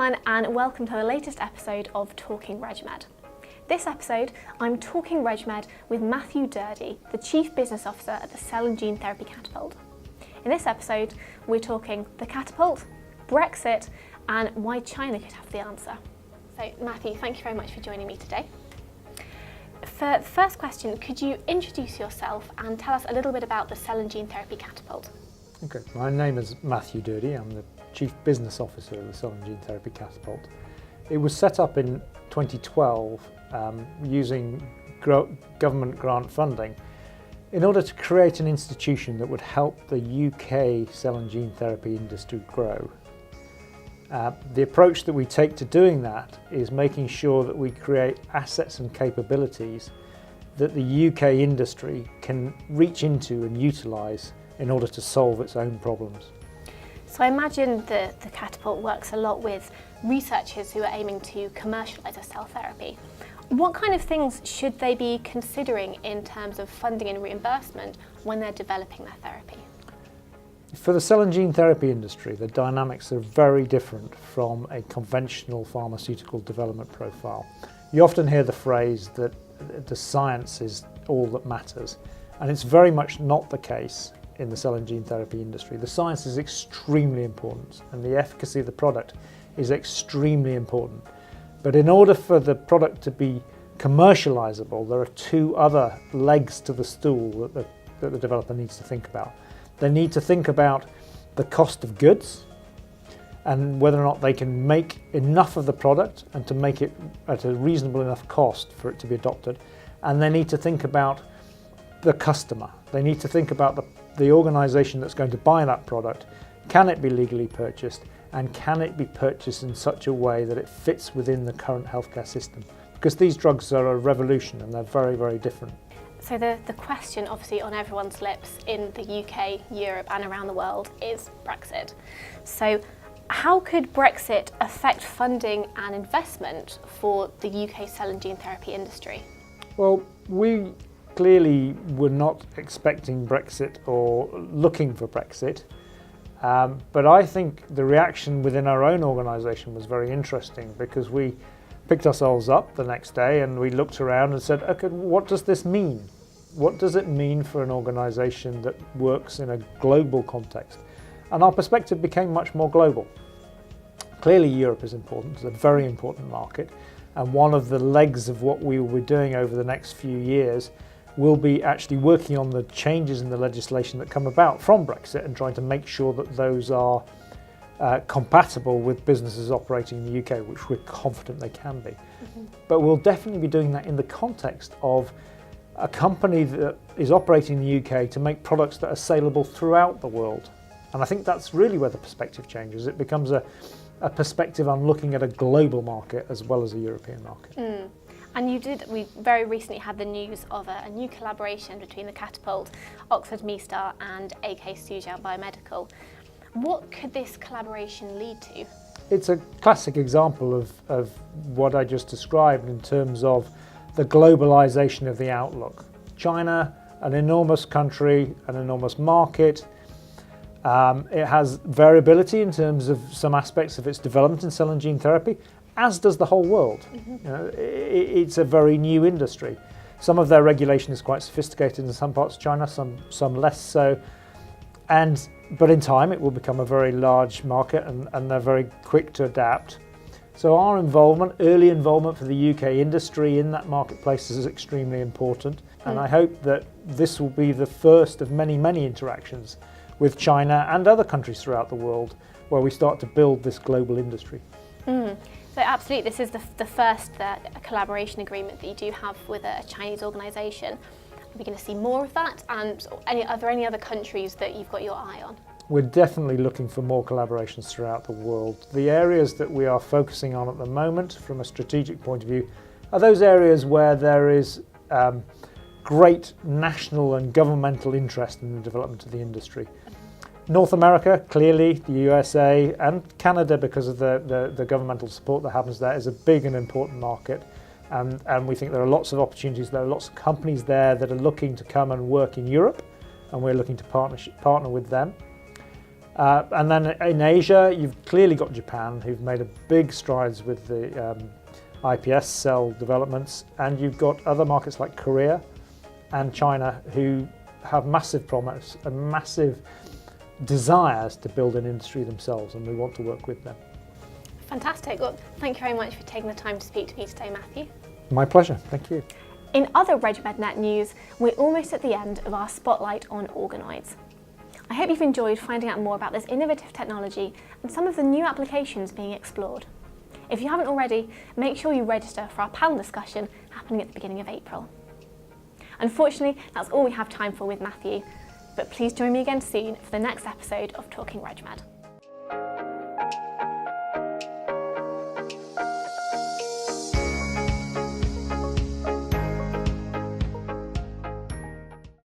everyone, and welcome to the latest episode of Talking RegMed. This episode, I'm talking RegMed with Matthew Durdy, the Chief Business Officer at the Cell and Gene Therapy Catapult. In this episode, we're talking the Catapult, Brexit, and why China could have the answer. So Matthew, thank you very much for joining me today. For the first question, could you introduce yourself and tell us a little bit about the Cell and Gene Therapy Catapult? Okay, my name is Matthew Durdy. I'm the Chief Business Officer of the Cell and Gene Therapy Catapult. It was set up in 2012 using government grant funding in order to create an institution that would help the UK cell and gene therapy industry grow. The approach that we take to doing that is making sure that we create assets and capabilities that the UK industry can reach into and utilise in order to solve its own problems. So I imagine the Catapult works a lot with researchers who are aiming to commercialise a cell therapy. What kind of things should they be considering in terms of funding and reimbursement when they're developing their therapy? For the cell and gene therapy industry, the dynamics are very different from a conventional pharmaceutical development profile. You often hear the phrase that the science is all that matters, and it's very much not the case in the cell and gene therapy industry. The science is extremely important, and the efficacy of the product is extremely important. But in order for the product to be commercializable, there are two other legs to the stool that the developer needs to think about. They need to think about the cost of goods and whether or not they can make enough of the product and to make it at a reasonable enough cost for it to be adopted. And they need to think about the customer. They need to think about the organization that's going to buy that product. Can it be legally purchased? And can it be purchased in such a way that it fits within the current healthcare system? Because these drugs are a revolution and they're very, very different. So the question obviously on everyone's lips in the UK, Europe and around the world is Brexit. So how could Brexit affect funding and investment for the UK cell and gene therapy industry? Well, we clearly were not expecting Brexit or looking for Brexit. But I think the reaction within our own organisation was very interesting because we picked ourselves up the next day and we looked around and said, okay, what does this mean? What does it mean for an organisation that works in a global context? And our perspective became much more global. Clearly Europe is important, it's a very important market, and one of the legs of what we will be doing over the next few years will be actually working on the changes in the legislation that come about from Brexit and trying to make sure that those are compatible with businesses operating in the UK, which we're confident they can be. Mm-hmm. But we'll definitely be doing that in the context of a company that is operating in the UK to make products that are saleable throughout the world. And I think that's really where the perspective changes. It becomes a perspective on looking at a global market as well as a European market. Mm. And we very recently had the news of a new collaboration between the Catapult, Oxford MeStar and AK Suzhou Biomedical. What could this collaboration lead to? It's a classic example of what I just described in terms of the globalization of the outlook. China, an enormous country, an enormous market. It has variability in terms of some aspects of its development in cell and gene therapy, as does the whole world. Mm-hmm. You know, it's a very new industry. Some of their regulation is quite sophisticated in some parts of China, some less so. But in time it will become a very large market and they're very quick to adapt. So our early involvement for the UK industry in that marketplace is extremely important. And I hope that this will be the first of many, many interactions with China and other countries throughout the world where we start to build this global industry. Mm. So absolutely, this is the first collaboration agreement that you do have with a Chinese organisation. Are we going to see more of that? And are there any other countries that you've got your eye on? We're definitely looking for more collaborations throughout the world. The areas that we are focusing on at the moment from a strategic point of view are those areas where there is great national and governmental interest in the development of the industry. North America, clearly, the USA and Canada, because of the governmental support that happens there, is a big and important market. And we think there are lots of opportunities. There are lots of companies there that are looking to come and work in Europe, and we're looking to partner with them. And then in Asia, you've clearly got Japan, who've made a big strides with the iPS cell developments, and you've got other markets like Korea and China who have massive promise and massive desires to build an industry themselves, and we want to work with them. Fantastic. Well, thank you very much for taking the time to speak to me today, Matthew. My pleasure. Thank you. In other RegMedNet news, we're almost at the end of our spotlight on organoids. I hope you've enjoyed finding out more about this innovative technology and some of the new applications being explored. If you haven't already, make sure you register for our panel discussion happening at the beginning of April. Unfortunately, that's all we have time for with Matthew, but please join me again soon for the next episode of Talking RegMed.